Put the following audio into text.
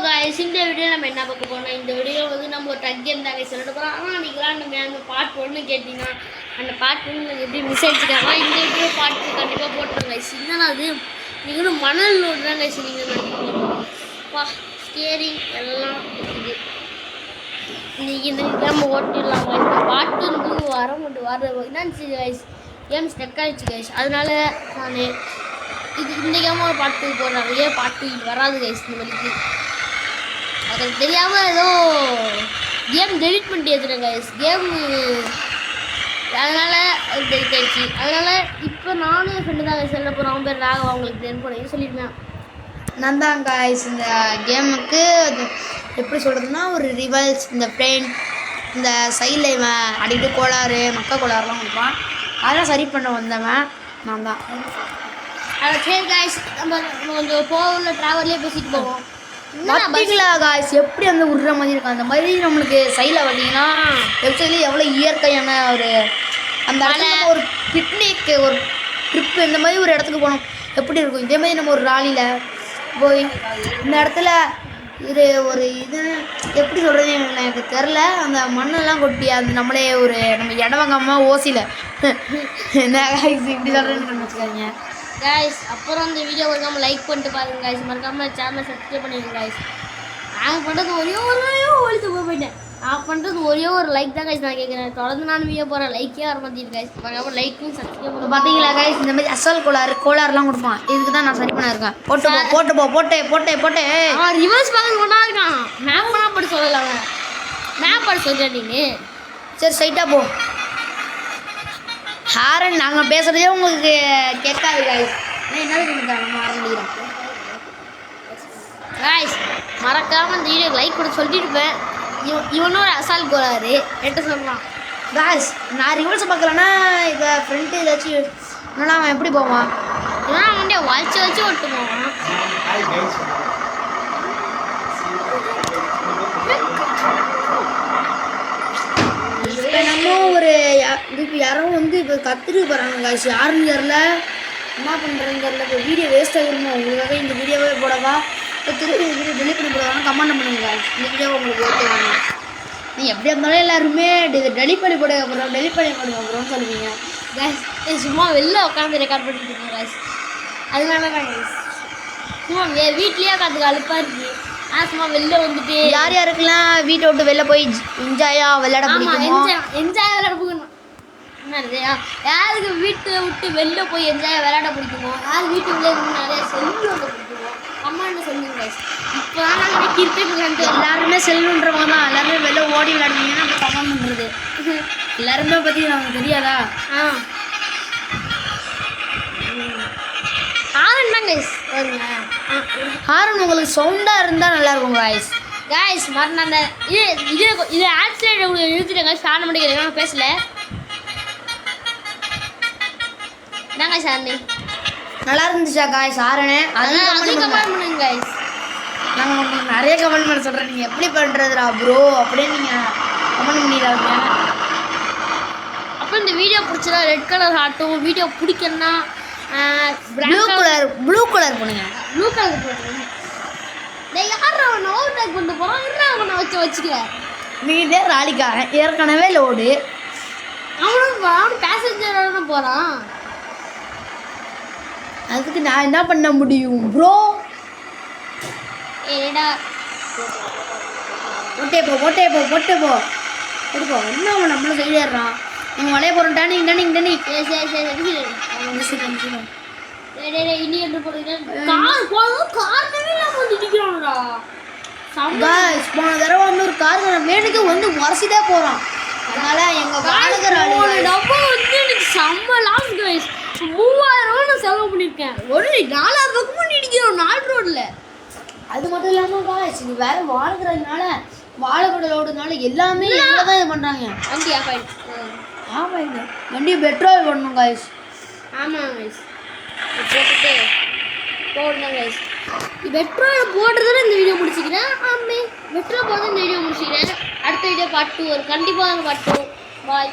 guys இந்த video நம்ம என்ன பார்க்க போறோம் இந்த வீடியோ வந்து நம்ம ஒரு டக் கேம் தான் गाइस சொல்ல போறோம் ஆனா நீங்கலாம் நம்ம அந்த பார்ட் 1 கேட்டினா அந்த பார்ட் 1 எப்படி மிஸ் ஆயிடுச்சுனா இந்த வீடியோ பார்ட் 2 கண்டிப்பா போட்டுறோம் गाइस என்னன்னா அது நீங்க மணல் லோட் தான் गाइस நீங்க நினைக்கிறீங்க வா ஸ்டியரிங் எல்லாம் இருக்குது நீங்க இந்த கேம் ஓட்டிடலாம் गाइस பார்ட் 2 வர என்னன்னு गाइस கேம் ஸ்டக் ஆயிடுச்சு गाइस அதனால நான் இந்த கேம் ஒரு பார்ட் 2 போடுறாங்க பார்ட் 2 வராது गाइस இந்த மாதிரி அது தெரியாம ஏதோ கேம் டெலீட் பண்ணிட்டு ஏத்துறேன் गाइस கேம் அதனால டெலீட் ஆயிடுச்சு அதனால இப்போ நானும் என் ஃப்ரெண்டு தான் செல்ல போகிறோம் அவன் பேர் ராகவா உங்களுக்கு தெரியும் போனேன் சொல்லியிருந்தேன் நான் தான் गाइस இந்த கேமுக்கு எப்படி சொல்கிறதுனா ஒரு ரிவல்ஸ் இந்த ஃப்ரெண்ட் இந்த சைடில் அடிக்கடி கோளாறு மக்கா கோளாறுலாம் கொடுப்பான் அதெல்லாம் சரி பண்ண வந்தவன் நான் தான் அதை சரி गाइस நம்ம கொஞ்சம் போகல ட்ராவல்லே பேசிட்டு போவோம் பார்த்தீங்களா गाइस எப்படி அந்த உருற மாதிரி இருக்கும் அந்த மாதிரி நம்மளுக்கு சைடில் பார்த்தீங்கன்னா வெப்சைட்லேயே எவ்வளோ இயற்கையான ஒரு அந்த இடத்துல ஒரு பிக்னிக் ஒரு ட்ரிப்பு இந்த மாதிரி ஒரு இடத்துக்கு போகணும் எப்படி இருக்கும் இதே மாதிரி நம்ம ஒரு ராலியில் போய் இந்த இடத்துல இது ஒரு இது எப்படி சொல்கிறது எனக்கு தெரில அந்த மண்ணெல்லாம் கொட்டி அது நம்மளே ஒரு நம்ம இடவங்கம்மா ஓசியில் என்ன गाइस இப்படி சொல்கிறேன்னு வச்சுக்காதீங்க गाइस அப்புறம் இந்த வீடியோ மறக்காம லைக் பண்ணிட்டு பாருங்க गाइस மறக்காம சேனலை சப்ஸ்கிரைப் பண்ணிடுங்க गाइस நான் பண்ணுறது ஒரே போயிட்டேன் நான் பண்ணுறது ஒரே ஒரு லைக் தான் गाइस நான் கேட்குறேன் தொடர்ந்து நான் வீடியோ போகிறேன் லைக்கே வர மாட்டேங்குது गाइस மறக்காம லைக்கும் சப்ஸ்கிரைப் பண்ணி பார்த்தீங்களா गाइस இந்த மாதிரி அசல் கோளாறுலாம் கொடுப்பான் இதுக்கு தான் நான் சரி பண்ணியிருக்கேன் போட்டே ரிவர்ஸ் பார்க்க ஒன்றா இருக்கான் மேப் பண்ணால் படி சொல்லல அவன் மேப் படி சொல்கிறேன் நீங்கள் சரி ஸ்ட்ரைட்டாக போ ஹாரன் நாங்கள் பேசுகிறதே உங்களுக்கு கேட்காது गाइस என்ன நம்ம ஆரம்பிக்கிறோம் गाइस மறக்காமல் இந்த வீடியோ லைக் கூட சொல்லியிருப்பேன் இவனும் ஒரு அசால் கோளாறு என்கிட்ட சொல்லலாம் गाइस நான் ரிவர்ஸ் பார்க்கலன்னா இப்போ ஃப்ரெண்ட்டு ஏதாச்சும் என்னன்னா அவன் எப்படி போவான் ஏன்னா அவன்டே வச்சு ஓட்டு போவான் நம்ம ஒரு இப்போ யாரோ வந்து இப்போ கற்றுட்டு போகிறாங்க गाइस யாருன்னு தெரில என்ன பண்ணுறதுன்னு தெரில இப்போ வீடியோ வேஸ்ட் ஆகிருமோ உங்களுக்காக இந்த வீடியோவே போடவா இப்போ திருப்பி இந்த வீடியோ டெலிட் பண்ணி போடுவாங்க கமெண்ட் பண்ணுங்க गाइस இந்த வீடியோ உங்களுக்கு ஓகே வேணும் நீங்கள் எப்படி இருந்தாலும் எல்லாருமே டெலிட் பண்ணி போடுங்க அப்புறம்னு சொல்லுவீங்க गाइस சும்மா வெளில உட்காந்து ரெக்கார்ட் பண்ணிட்டு இருக்கோம் गाइस அதனால தான் गाइस சும்மா வீட்லேயே உட்காந்து அழுப்பாக இருக்குது சும்மா வெளில வந்துட்டு யார் யாருக்கெல்லாம் வீட்டை விட்டு வெளில போய் என்ஜாயாக விளையாட பிடிக்குமோ என்ஜாய் விளையாட போகணும் என்னது யாருக்கு வீட்டை விட்டு வெளில போய் என்ஜாய் விளையாட பிடிக்குமோ யார் வீட்டுக்குள்ளே இருந்து நிறைய செல்வி வந்து பிடிக்குமோ அம்மான்னு சொல்லுங்க गाइस இப்போ தான் நாங்கள் கிரிக்கெட் விளையாண்டு எல்லாருமே செல்லுன்றவங்க தான் எல்லாருமே வெளில ஓடி விளையாடுவீங்கன்னா நம்ம கமெண்ட் பண்ணுறது எல்லாருமே பற்றி நமக்கு தெரியாதா ஹாரன் தான் गाइस வருங்க ஹாரன் உங்களுக்கு சவுண்டாக இருந்தால் நல்லாயிருக்கும் गाइस மறந்து அந்த இது ஆக்சிடென்ட் உங்களுக்கு நிறுத்திட்டேங்க ஸ்டார்ட் பண்ணிக்கிறேன் நான் பேசல என்னங்க சார் நல்லா இருந்துச்சா गाइस ஹாரனே அதுவும் கமெண்ட் பண்ணுங்க गाइस நாங்கள் உங்களுக்கு நிறைய கமெண்ட் பண்ண சொல்கிறேன் நீங்கள் எப்படி பண்ணுறதுடா ப்ரோ அப்படின்னு நீங்கள் கமெண்ட் பண்ணிடுறாங்க அப்போ இந்த வீடியோ பிடிச்சதா ரெட் கலர் ஹார்ட்டும் வீடியோ பிடிக்கணும்னா ப்ளூ கலர் பண்ணுங்க போட்டுருங்க யார் அவன் ஓவர் டேக் கொண்டு போகிறான் என்ன அவனை வச்சுக்கல நீதே ராலிக்காரன் ஏற்கனவே லோடு அவனும் பேசஞ்சரோட போகிறான் அதுக்கு நான் என்ன பண்ண முடியும் ப்ரோ ஏடா போட்டே போ என்ன அவன் நம்மளும் செய்யறான் நம்ம வளைய போகிறோம் டேனிங் இனி என்று போன தடவை வந்து ஒரு கார் வேணுக்கு வந்து உரசிட்டே போகிறான் அதனால எங்கள் வாடகை டப்பா வந்து எனக்கு செம்ம லாஸ் गाइस 3000 ரூபா நான் செலவு பண்ணியிருக்கேன் ஒரு 4000 பக்கமும் இடிக்கிறோம் 4 ரோடில் அது மட்டும் இல்லாமல் गाइस இது வேற வாடகைனால வாடகையோடனால எல்லாமே எங்கே தான் இது பண்ணுறாங்க வண்டி ஆஃப் ஆயிடுச்சு ஆமாங்க வண்டி பெட்ரோல் பண்ணணும் गाइस ஆமாம் गाइस போட்டுட்டு போடணும் गाइस பெட்ரோல் போடுறதுல இந்த வீடியோ முடிச்சுக்கிறேன் பெட்ரோல் போடுறது இந்த வீடியோ முடிச்சுக்கிறேன் அடுத்த வீடியோ பார்ட் 2 வரும் கண்டிப்பாக பார்ட் 2 பாய்